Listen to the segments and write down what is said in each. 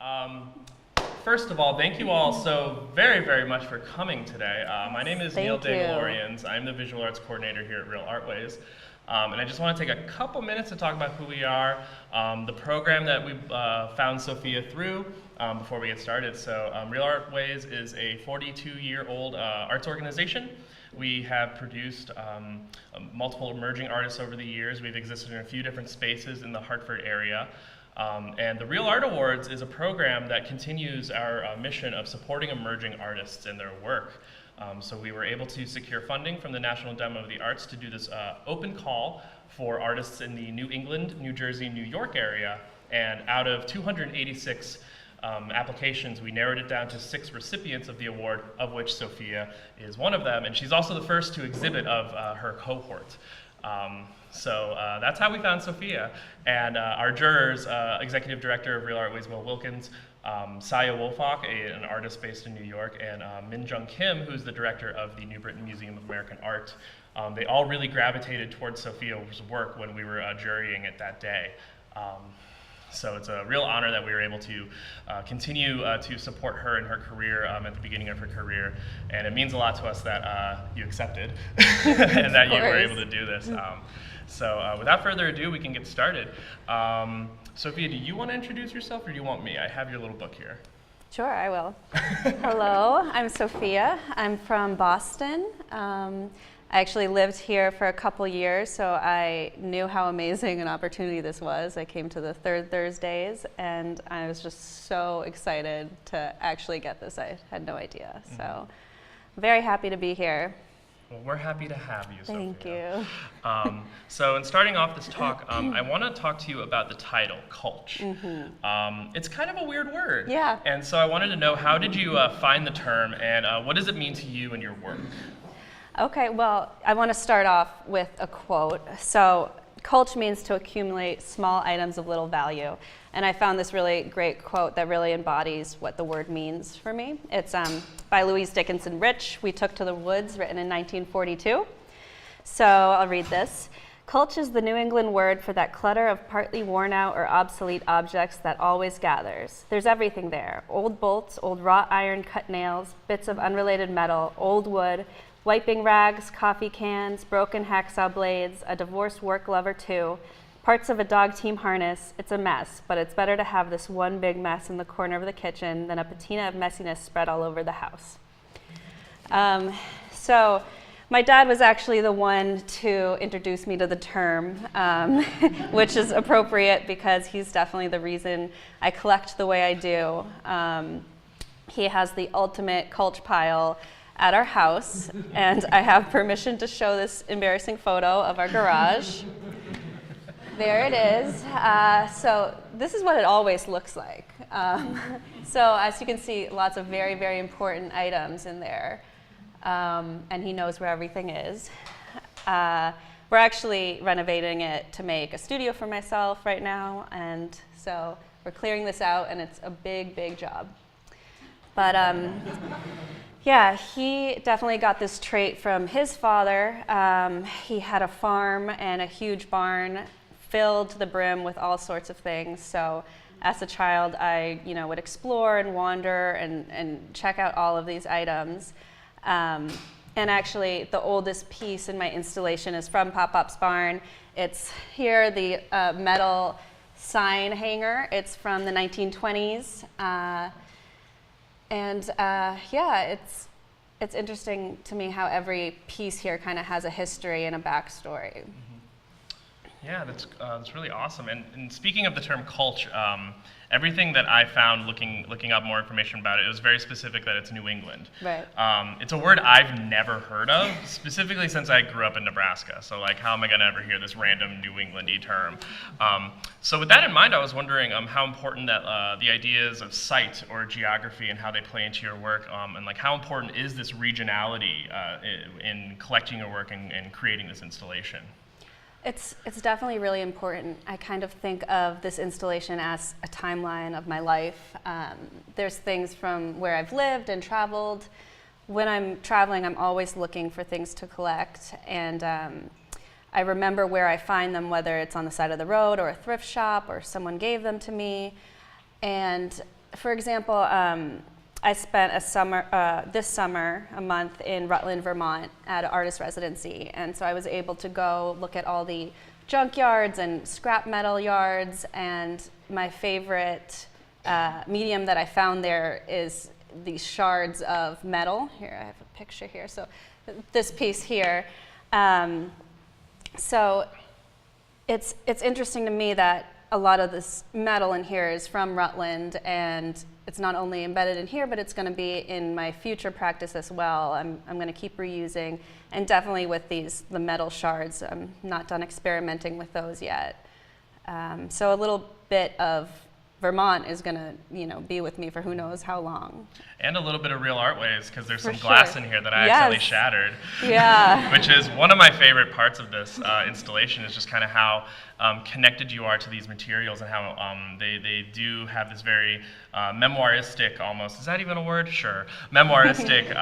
Um, First of all, thank you all so very, very much for coming today. My name is Dangle, Orians. I'm the Visual Arts Coordinator here at Real Artways. And I just want to take a couple minutes to talk about who we are, the program that we found Sophia through before we get started. So Real Artways is a 42-year-old arts organization. We have produced multiple emerging artists over the years. We've existed in a few different spaces in the Hartford area. And the Real Art Awards is a program that continues our mission of supporting emerging artists in their work. So we were able to secure funding from the National Endowment of the Arts to do this open call for artists in the New England, New Jersey, New York area. And out of 286 applications, we narrowed it down to 6 recipients of the award, of which Sophia is one of them. And she's also the first to exhibit of her cohort. So that's how we found Sophia. And our jurors, Executive Director of Real Artways, Will Wilkins, Saya Wolfach, an artist based in New York, and Min Jung Kim, who's the director of the New Britain Museum of American Art. They all really gravitated towards Sophia's work when we were jurying it that day. So it's a real honor that we were able to continue to support her in her career at the beginning of her career. And it means a lot to us that you accepted and that you were able to do this. So without further ado, we can get started. Sophia, do you want to introduce yourself or do you want me? I have your little book here. Sure, I will. Hello, I'm Sophia. I'm from Boston. I actually lived here for a couple years, so I knew how amazing an opportunity this was. I came to the third Thursdays, and I was just so excited to actually get this. I had no idea, so very happy to be here. Well, we're happy to have you, Sophia. Thank you. So in starting off this talk, I want to talk to you about the title, Cultch. It's kind of a weird word. Yeah. And so I wanted to know, how did you find the term, and what does it mean to you and your work? Okay, well, I want to start off with a quote. So, Cultch means to accumulate small items of little value. And I found this really great quote that really embodies what the word means for me. It's by Louise Dickinson Rich, We Took to the Woods, written in 1942. So, I'll read this. Cultch is the New England word for that clutter of partly worn out or obsolete objects that always gathers. There's everything there. Old bolts, old wrought iron cut nails, bits of unrelated metal, old wood, wiping rags, coffee cans, broken hacksaw blades, a divorced work glove or two, parts of a dog team harness. It's a mess, but it's better to have this one big mess in the corner of the kitchen than a patina of messiness spread all over the house. So my dad was actually the one to introduce me to the term, which is appropriate because he's definitely the reason I collect the way I do. He has the ultimate Cultch pile at our house, and I have permission to show this embarrassing photo of our garage. There it is. So this is what it always looks like. So as you can see, lots of very, very important items in there, and he knows where everything is. We're actually renovating it to make a studio for myself right now, and so we're clearing this out, and it's a big, big job. But yeah, he definitely got this trait from his father. He had a farm and a huge barn filled to the brim with all sorts of things. So as a child, I would explore and wander and check out all of these items. And actually, the oldest piece in my installation is from Pop-Pop's barn. It's here, the metal sign hanger. It's from the 1920s. Yeah, it's interesting to me how every piece here kind of has a history and a backstory. Yeah, that's really awesome. And speaking of the term Cultch, everything that I found looking up more information about it was very specific that it's New England. Right. It's a word I've never heard of, specifically since I grew up in Nebraska. So like, how am I going to ever hear this random New England-y term? So with that in mind, I was wondering how important that the ideas of site or geography and how they play into your work, and like how important is this regionality in collecting your work and creating this installation? It's definitely really important. I kind of think of this installation as a timeline of my life. There's things from where I've lived and traveled. When I'm traveling, I'm always looking for things to collect, and I remember where I find them, whether it's on the side of the road or a thrift shop or someone gave them to me. And for example, I spent this summer, a month in Rutland, Vermont at an artist residency. And so I was able to go look at all the junkyards and scrap metal yards. And my favorite medium that I found there is these shards of metal. Here, I have a picture here. So this piece here. So it's interesting to me that a lot of this metal in here is from Rutland, and it's not only embedded in here, but it's going to be in my future practice as well. I'm going to keep reusing, and definitely with the metal shards, I'm not done experimenting with those yet. So a little bit of Vermont is going to, be with me for who knows how long. And a little bit of Real Artways, because there's For some glass sure. in here that I Yes. accidentally shattered. Yeah. Which is one of my favorite parts of this installation, is just kind of how connected you are to these materials, and how they do have this very memoiristic, almost, is that even a word? Sure. Memoiristic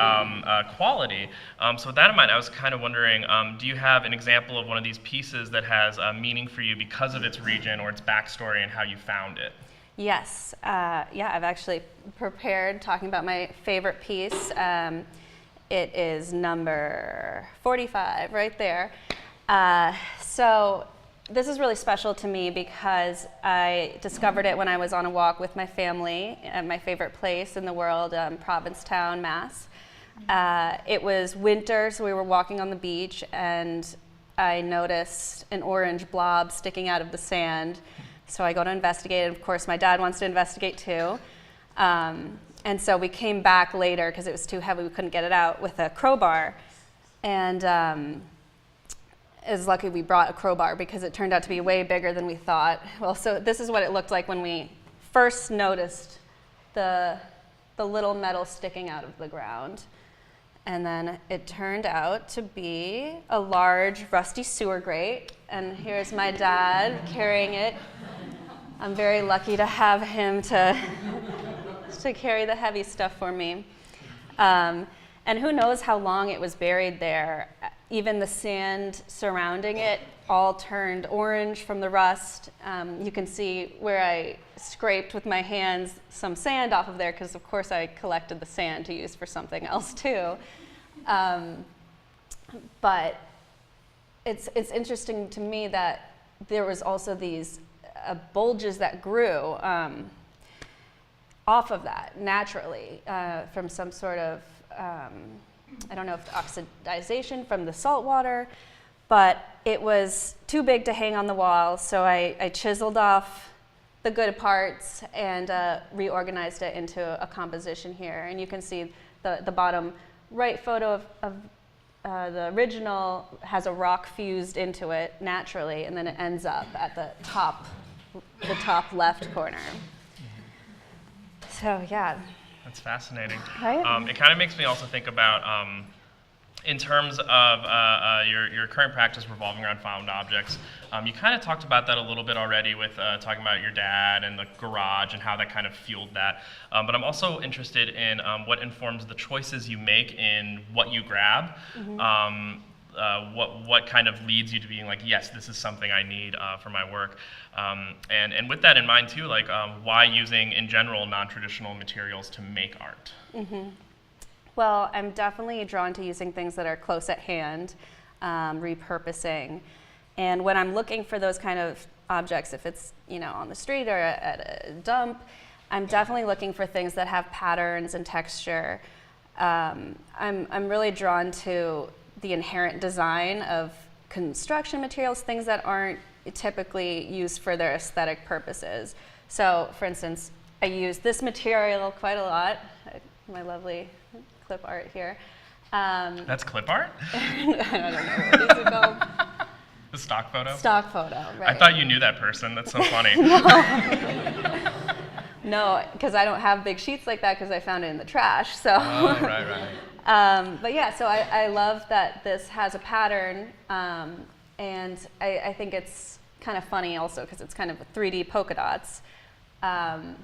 quality. So with that in mind, I was kind of wondering, do you have an example of one of these pieces that has meaning for you because of its region or its backstory and how you found it? Yes, I've actually prepared talking about my favorite piece. It is number 45 right there. So this is really special to me because I discovered it when I was on a walk with my family at my favorite place in the world, Provincetown, Mass. It was winter, so we were walking on the beach, and I noticed an orange blob sticking out of the sand. So I go to investigate, and of course my dad wants to investigate too. And so we came back later because it was too heavy, we couldn't get it out, with a crowbar. And it was lucky we brought a crowbar because it turned out to be way bigger than we thought. Well, so this is what it looked like when we first noticed the little metal sticking out of the ground. And then it turned out to be a large rusty sewer grate. And here's my dad carrying it. I'm very lucky to have him to carry the heavy stuff for me. And who knows how long it was buried there. Even the sand surrounding it all turned orange from the rust. You can see where I scraped with my hands some sand off of there, because of course I collected the sand to use for something else too. But it's interesting to me that there was also these bulges that grew off of that naturally from some sort of, I don't know if oxidization from the salt water, but it was too big to hang on the wall, so I chiseled off the good parts and reorganized it into a composition here. And you can see the bottom right photo of the original has a rock fused into it naturally, and then it ends up at the top left corner. So yeah. That's fascinating. Right? It kind of makes me also think about, in terms of your current practice revolving around found objects, you kind of talked about that a little bit already with talking about your dad and the garage and how that kind of fueled that. But I'm also interested in what informs the choices you make in what you grab. Mm-hmm. What kind of leads you to being like, yes, this is something I need for my work. And with that in mind too, like why using in general non-traditional materials to make art? Mm-hmm. Well, I'm definitely drawn to using things that are close at hand, repurposing. And when I'm looking for those kind of objects, if it's on the street or at a dump, I'm definitely looking for things that have patterns and texture. I'm really drawn to the inherent design of construction materials, things that aren't typically used for their aesthetic purposes. So, for instance, I use this material quite a lot. My lovely clip art here. That's clip art? I don't know, what is it called? The stock photo? Stock photo, right. I thought you knew that person. That's so funny. No, because I don't have big sheets like that because I found it in the trash. So. Oh, right. But yeah, so I love that this has a pattern, and I think it's kind of funny also because it's kind of 3D polka dots. And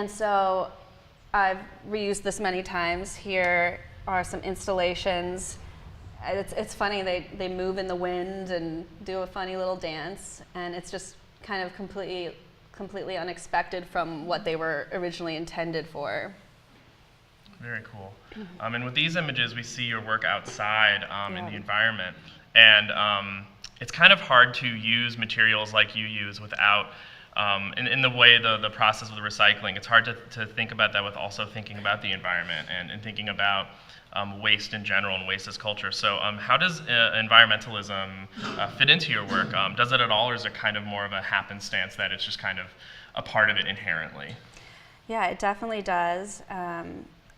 so I've reused this many times. Here are some installations. It's funny, they move in the wind and do a funny little dance, and it's just kind of completely completely unexpected from what they were originally intended for. Very cool. And with these images, we see your work outside in the environment. And it's kind of hard to use materials like you use without, in the way the process of the recycling, it's hard to think about that with also thinking about the environment and thinking about waste in general and waste as culture. So how does environmentalism fit into your work? Does it at all, or is it kind of more of a happenstance that it's just kind of a part of it inherently? Yeah, it definitely does.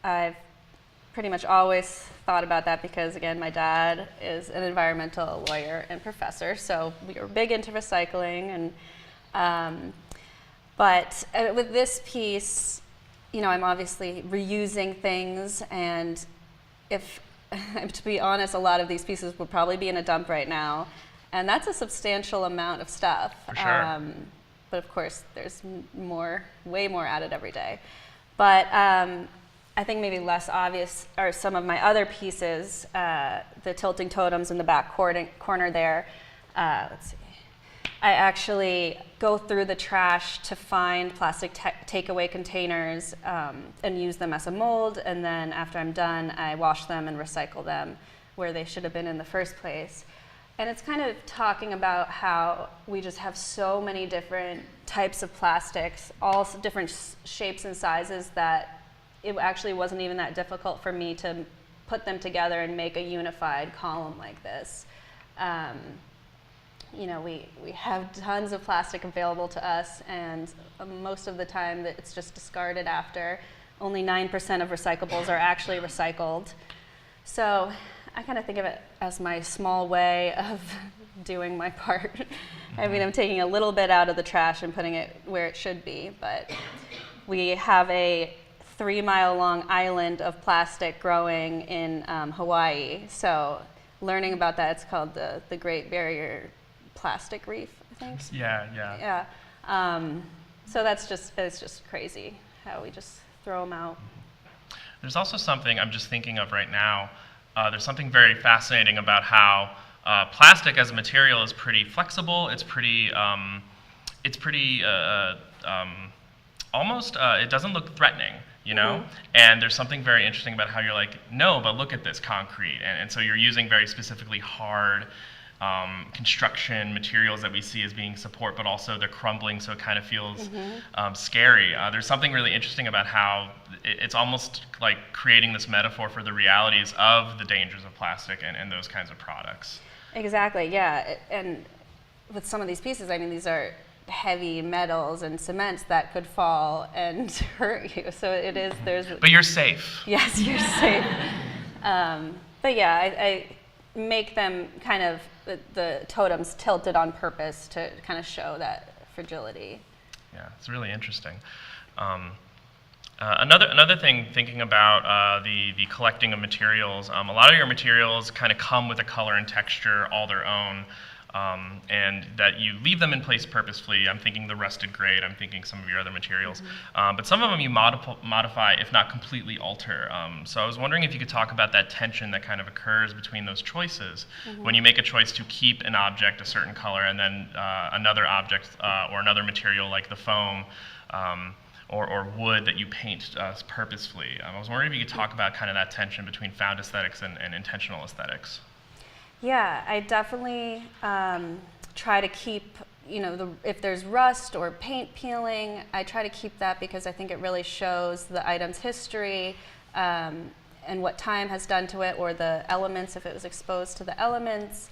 I've pretty much always thought about that because, again, my dad is an environmental lawyer and professor, so we were big into recycling. But with this piece, I'm obviously reusing things, and if, to be honest, a lot of these pieces would probably be in a dump right now, and that's a substantial amount of stuff. For sure. But of course, there's way more added every day. But I think maybe less obvious are some of my other pieces, the tilting totems in the back corner there. Let's see. I actually go through the trash to find plastic takeaway containers and use them as a mold, and then after I'm done, I wash them and recycle them where they should have been in the first place. And it's kind of talking about how we just have so many different types of plastics, all different shapes and sizes, that it actually wasn't even that difficult for me to put them together and make a unified column like this. We have tons of plastic available to us, and most of the time that it's just discarded after. Only 9% of recyclables are actually recycled. So I kind of think of it as my small way of doing my part. I mean, I'm taking a little bit out of the trash and putting it where it should be, but we have a 3-mile-long island of plastic growing in Hawaii. So learning about that, it's called the Great Barrier Plastic Reef, I think. Yeah. So it's just crazy how we just throw them out. There's also something I'm just thinking of right now. There's something very fascinating about how plastic as a material is pretty flexible. It's pretty almost, it doesn't look threatening, Mm-hmm. And there's something very interesting about how you're like, no, but look at this concrete. And so you're using very specifically hard construction materials that we see as being support, but also they're crumbling, so it kind of feels scary. There's something really interesting about how it's almost like creating this metaphor for the realities of the dangers of plastic and those kinds of products. Exactly, yeah. And with some of these pieces, I mean, these are heavy metals and cements that could fall and hurt you. So it is, But you're safe. Yes, you're safe. But yeah, I make them kind of, the totems tilted on purpose to kind of show that fragility. Yeah, it's really interesting. Another thing, thinking about the collecting of materials, a lot of your materials kind of come with a color and texture all their own, and that you leave them in place purposefully. I'm thinking the rusted grade, I'm thinking some of your other materials, but some of them you modify, if not completely alter. So I was wondering if you could talk about that tension that kind of occurs between those choices when you make a choice to keep an object a certain color and then another object or another material like the foam or wood that you paint purposefully. I was wondering if you could talk about kind of that tension between found aesthetics and intentional aesthetics. Yeah, I definitely try to keep, if there's rust or paint peeling, I try to keep that because I think it really shows the item's history and what time has done to it, or the elements, if it was exposed to the elements.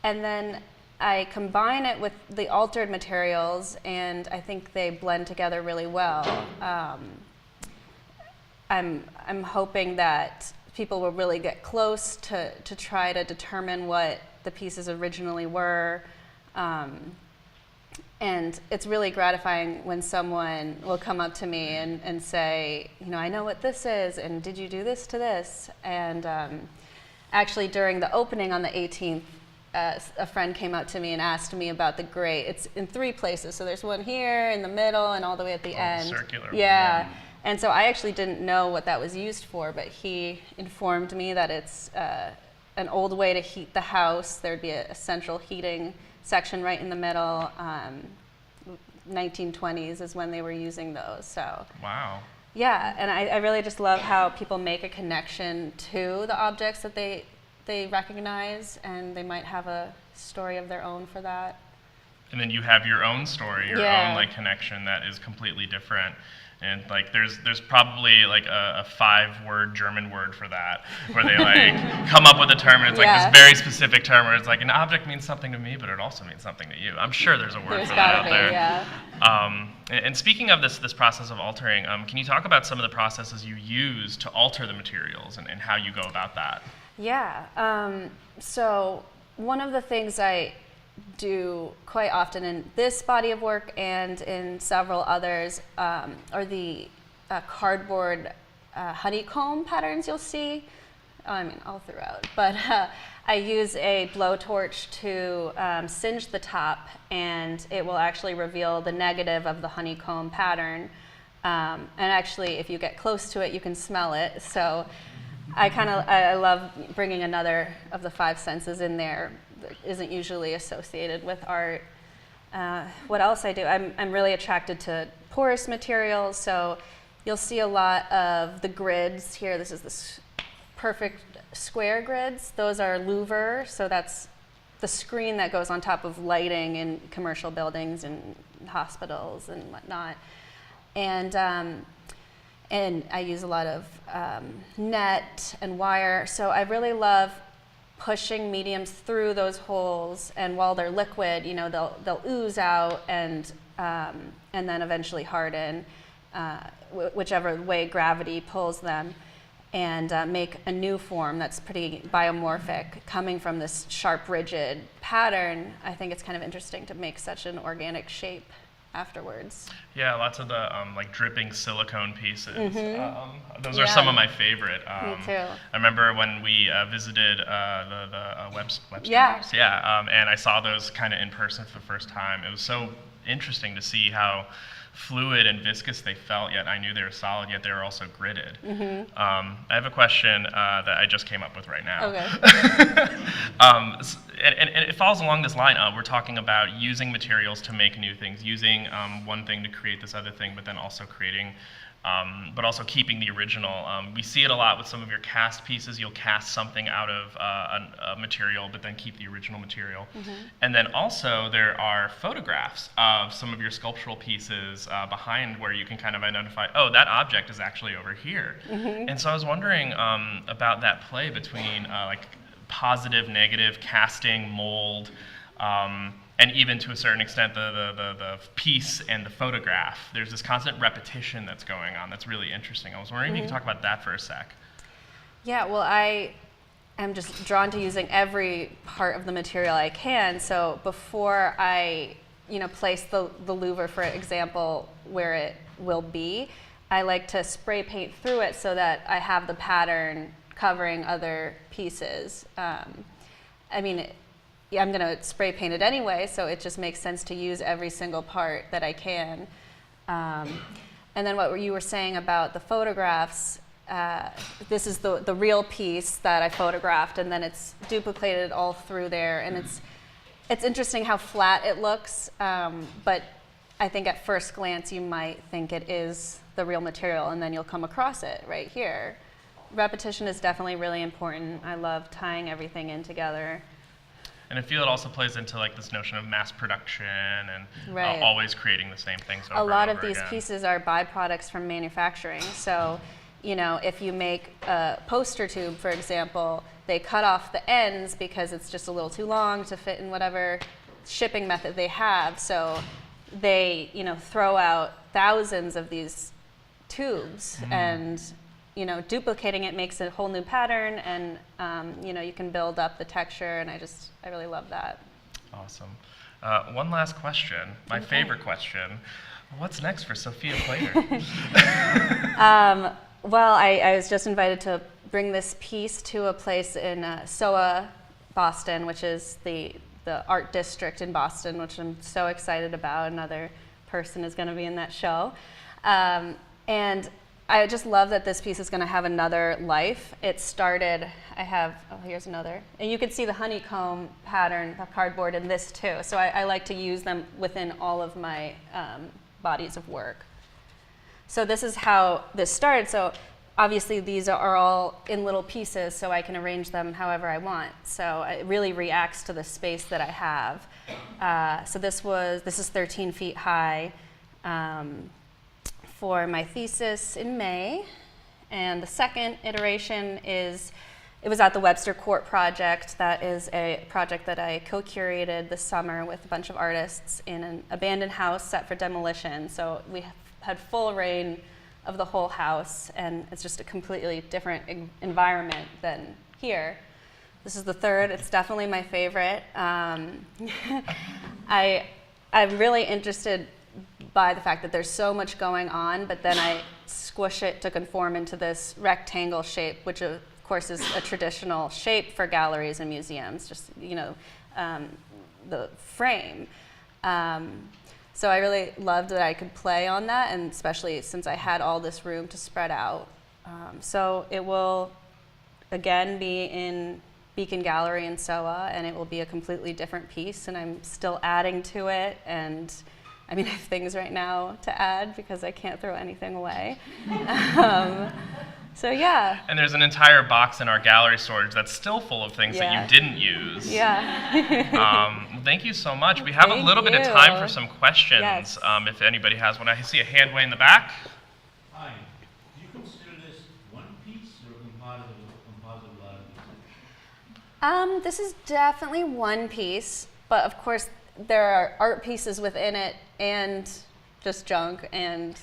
And then I combine it with the altered materials, and I think they blend together really well. I'm hoping that people will really get close to try to determine what the pieces originally were. And it's really gratifying when someone will come up to me and say, I know what this is, and did you do this to this? And actually during the opening on the 18th, a friend came up to me and asked me about the grate. It's in 3 places, so there's one here, in the middle, and all the way at the end. Circular. Yeah. And so I actually didn't know what that was used for, but he informed me that it's an old way to heat the house. There'd be a central heating section right in the middle. 1920s is when they were using those. So wow. Yeah, and I really just love how people make a connection to the objects that they recognize, and they might have a story of their own for that. And then you have your own story, your Yeah. own like connection that is completely different. And like there's probably like a 5-word German word for that, where they like come up with a term and it's like Yeah. this very specific term where it's like an object means something to me, but it also means something to you. I'm sure there's a word There's for that gotta out be, there. yeah. And speaking of this process of altering, can you talk about some of the processes you use to alter the materials and how you go about that? Yeah. So one of the things I do quite often in this body of work and in several others are the cardboard honeycomb patterns you'll see. I mean, all throughout. But I use a blowtorch to singe the top, and it will actually reveal the negative of the honeycomb pattern. And actually, if you get close to it, you can smell it. So I love bringing another of the 5 senses in there that isn't usually associated with art. What else I do? I'm really attracted to porous materials, so you'll see a lot of the grids here. This is the perfect square grids. Those are louver, so that's the screen that goes on top of lighting in commercial buildings and hospitals and whatnot. And I use a lot of net and wire, so I really love pushing mediums through those holes, and while they're liquid, you know, they'll ooze out and then eventually harden, whichever way gravity pulls them, and make a new form that's pretty biomorphic coming from this sharp, rigid pattern. I think it's kind of interesting to make such an organic shape afterwards. Yeah, lots of the like dripping silicone pieces. Those are Yeah. some of my favorite. Me too. I remember when we visited the Webster Yeah. House. Yeah, and I saw those kind of in person for the first time. It was so interesting to see how fluid and viscous they felt, yet I knew they were solid, yet they were also gridded. I have a question that I just came up with right now. Okay. And it falls along this line. We're talking about using materials to make new things, using one thing to create this other thing, but then also creating, but also keeping the original. We see it a lot with some of your cast pieces. You'll cast something out of a material, but then keep the original material. And then also there are photographs of some of your sculptural pieces behind where you can kind of identify, oh, that object is actually over here. And so I was wondering about that play between like positive, negative, casting, mold, and even to a certain extent the piece and the photograph. There's this constant repetition that's going on that's really interesting. I was wondering if you could talk about that for a sec. Yeah, well, I am just drawn to using every part of the material I can. So before I, place the louver, for example, where it will be, I like to spray paint through it so that I have the pattern covering other pieces. I'm going to spray paint it anyway, so it just makes sense to use every single part that I can. And then what you were saying about the photographs, this is the real piece that I photographed, and then it's duplicated all through there. And it's interesting how flat it looks, but I think at first glance you might think it is the real material, and then you'll come across it right here. Repetition is definitely really important. I love tying everything in together. And I feel it also plays into like this notion of mass production and Right. Always creating the same things over A lot and of over these again. pieces are byproducts from manufacturing. So, if you make a poster tube, for example, they cut off the ends because it's just a little too long to fit in whatever shipping method they have. So they, throw out thousands of these tubes, and duplicating it makes a whole new pattern, and you can build up the texture, and I really love that. Awesome. One last question, my favorite question. What's next for Sofia Plater? Well, I was just invited to bring this piece to a place in SOA, Boston, which is the art district in Boston, which I'm so excited about. Another person is going to be in that show. And I just love that this piece is going to have another life. It started, here's another. And you can see the honeycomb pattern of cardboard in this too. So I like to use them within all of my bodies of work. So this is how this started. So obviously these are all in little pieces, so I can arrange them however I want. So it really reacts to the space that I have. So this is 13 feet high. For my thesis in May, and the second iteration it was at the Webster Court project. That is a project that I co-curated this summer with a bunch of artists in an abandoned house set for demolition. So we had full reign of the whole house, and it's just a completely different environment than here. This is the third. It's definitely my favorite. I'm really interested by the fact that there's so much going on, but then I squish it to conform into this rectangle shape, which of course is a traditional shape for galleries and museums, just, the frame. So I really loved that I could play on that, and especially since I had all this room to spread out. So it will, again, be in Beacon Gallery in SOA, and it will be a completely different piece, and I'm still adding to it, and I mean, I have things right now to add because I can't throw anything away. So yeah. And there's an entire box in our gallery storage that's still full of things that you didn't use. Yeah. Thank you so much. We have a little bit of time for some questions, yes. If anybody has one. I see a hand way in the back. Hi. Do you consider this one piece or a composite piece? This is definitely one piece, but of course there are art pieces within it and just junk and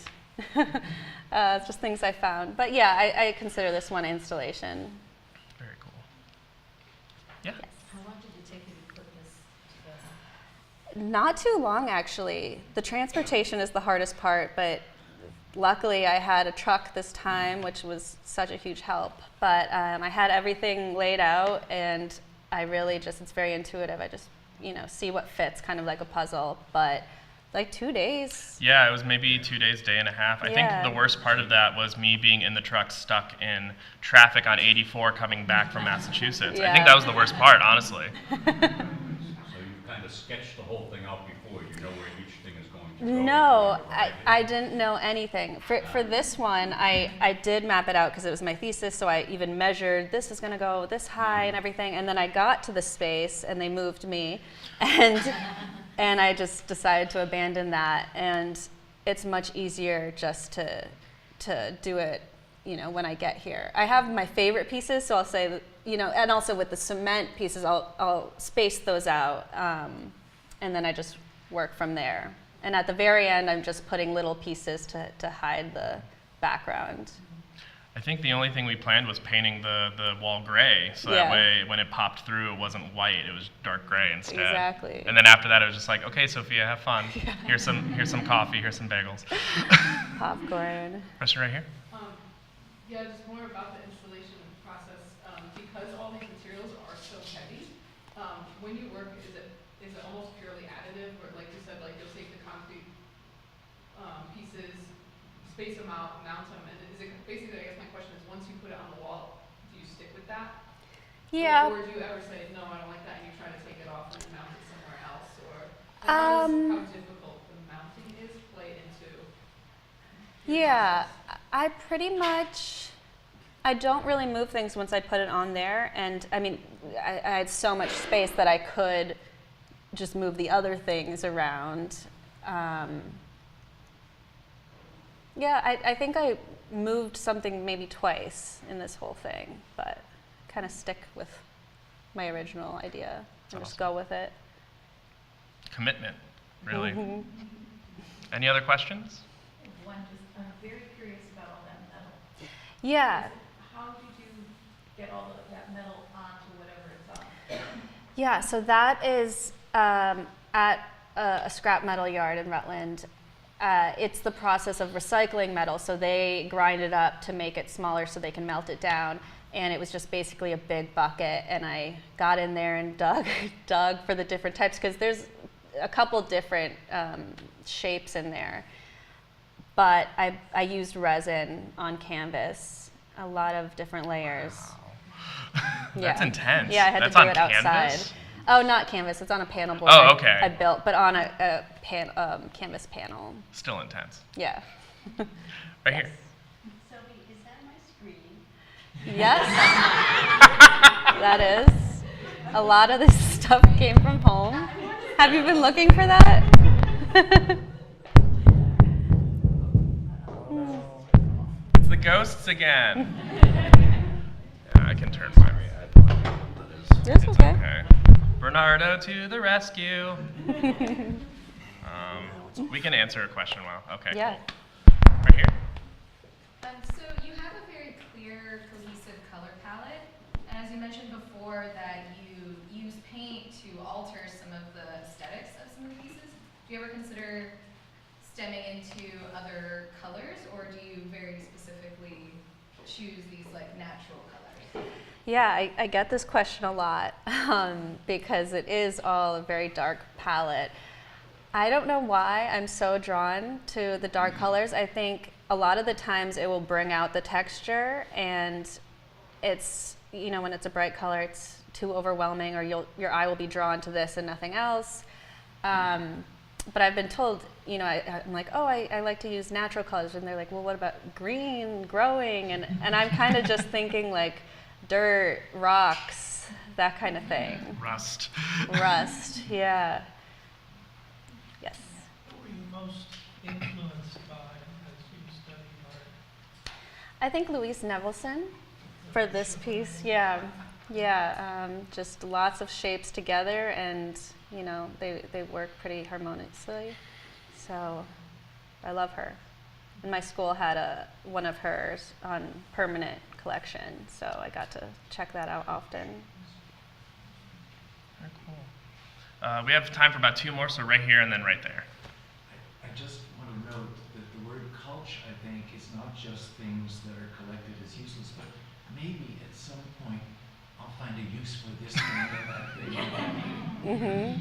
just things I found. But yeah, I consider this one installation. Very cool. Yeah? Yes. How long did it take you to put this together? Not too long, actually. The transportation is the hardest part, but luckily I had a truck this time, which was such a huge help. But I had everything laid out, and I really it's very intuitive. I just see what fits, kind of like a puzzle, but like 2 days. Yeah, it was maybe 2 days, day and a half. I think the worst part of that was me being in the truck stuck in traffic on 84 coming back from Massachusetts. I think that was the worst part, honestly. So you've kind of sketched the whole thing out before. You know where each thing is going to go. No, I didn't know anything. For this one, I did map it out because it was my thesis, so I even measured this is going to go this high and everything, and then I got to the space and they moved me, and I just decided to abandon that, and it's much easier just to do it, when I get here. I have my favorite pieces, so I'll say that, and also with the cement pieces, I'll space those out, and then I just work from there. And at the very end, I'm just putting little pieces to hide the background. I think the only thing we planned was painting the wall gray, so that way when it popped through, it wasn't white, it was dark gray instead. Exactly. And then after that, it was just like, okay, Sophia, have fun. Here's some coffee, here's some bagels. Popcorn. Question right here. Yeah, just more about the installation process. Because all these materials are so heavy, when you work, is it almost purely additive, or like you said, like you'll take the concrete pieces, space them out, mount them, and is it basically? I guess my question is, once you put it on the wall, do you stick with that? Yeah. Or do you ever say, no, I don't like that, and you try to take it off and mount it somewhere else, or how difficult the mounting is play into? Yeah, I pretty much. I don't really move things once I put it on there, and I mean, I had so much space that I could just move the other things around. Yeah, I think I moved something maybe twice in this whole thing, but kind of stick with my original idea and just go with it. Commitment, really. Mm-hmm. Any other questions? One, I'm very curious about all that metal. Yeah. How did you get all of that metal onto whatever it's on? Yeah, so that is at a scrap metal yard in Rutland. It's the process of recycling metal, so they grind it up to make it smaller so they can melt it down, and it was just basically a big bucket, and I got in there and dug for the different types, because there's a couple different shapes in there. but I used resin on canvas, a lot of different layers. That's intense. Yeah, I had That's to do on it outside. canvas? Oh, not canvas. It's on a panel board. Oh, okay. I built, but on a canvas panel. Still intense. Yeah. Right here. Sophie, is that my screen? Yes. That is. A lot of this stuff came from home. Have you been looking for that? It's the ghosts again. Yeah, I can turn my It's okay. Okay. Bernardo to the rescue. We can answer a question well. Okay. Yeah. Cool. Right here. So you have a very clear, cohesive color palette, and as you mentioned before that you use paint to alter some of the aesthetics of some of the pieces. Do you ever consider stemming into other colors, or do you very specifically choose these like natural colors? Yeah, I get this question a lot because it is all a very dark palette. I don't know why I'm so drawn to the dark colors. I think a lot of the times it will bring out the texture, and it's, you know, when it's a bright color, it's too overwhelming, or your eye will be drawn to this and nothing else. But I've been told, you know, I'm like, oh, I like to use natural colors, and they're like, well, what about green, growing? And I'm kind of just thinking like dirt, rocks, that kind of thing. Rust. Rust, yeah. Yes. What were you most influenced by as you studied art? I think Louise Nevelson for this piece, yeah. Yeah, just lots of shapes together, and you know, they work pretty harmoniously. So I love her. And my school had one of hers on permanent collection, so I got to check that out often. Very cool. We have time for about two more, so right here and then right there. I just want to note that the word cultch, I think, is not just things that are collected as useless, but maybe at some point I'll find a use for this thing or that thing. Mm-hmm.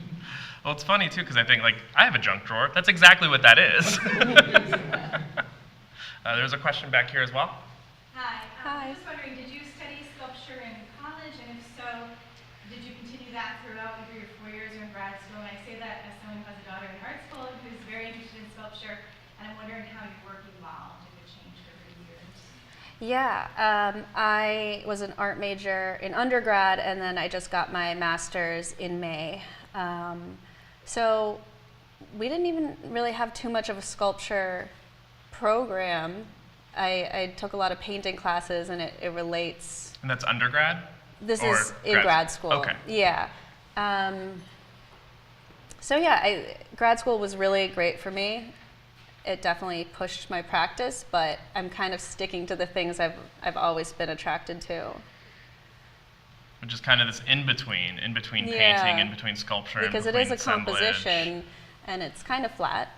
Well, it's funny too, because I think like I have a junk drawer. That's exactly what that is. There's a question back here as well. Hi. Hi. I'm just wondering, did you study sculpture in college? And if so, did you continue that throughout either your 4 years or in grad school? And I say that as someone who has a daughter in art school who's very interested in sculpture, and I'm wondering how your work evolved, if it changed over the years. Yeah, I was an art major in undergrad, and then I just got my master's in May. So we didn't even really have too much of a sculpture program. I took a lot of painting classes, and it relates. And that's undergrad? This Or is in grad school. Okay. Yeah. So yeah, grad school was really great for me. It definitely pushed my practice, but I'm kind of sticking to the things I've always been attracted to. Which is kind of this in-between Yeah. painting, in between sculpture, Because in it between is a assemblage. composition, and it's kind of flat.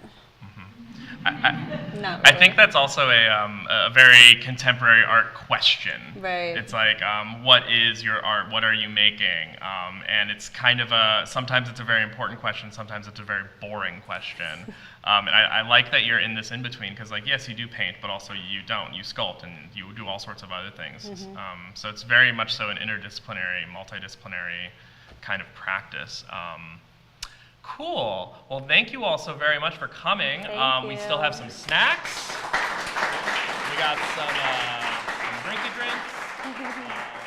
Not I really. think that's also a very contemporary art question. Right. It's like, what is your art? What are you making? And it's kind of sometimes it's a very important question, sometimes it's a very boring question. And I like that you're in this in-between, because like, yes, you do paint, but also you don't. You sculpt, and you do all sorts of other things. Mm-hmm. So it's very much so an interdisciplinary, multidisciplinary kind of practice. Cool. Well, thank you all so very much for coming. Thank We you. still have some snacks. We got some drinky drinks.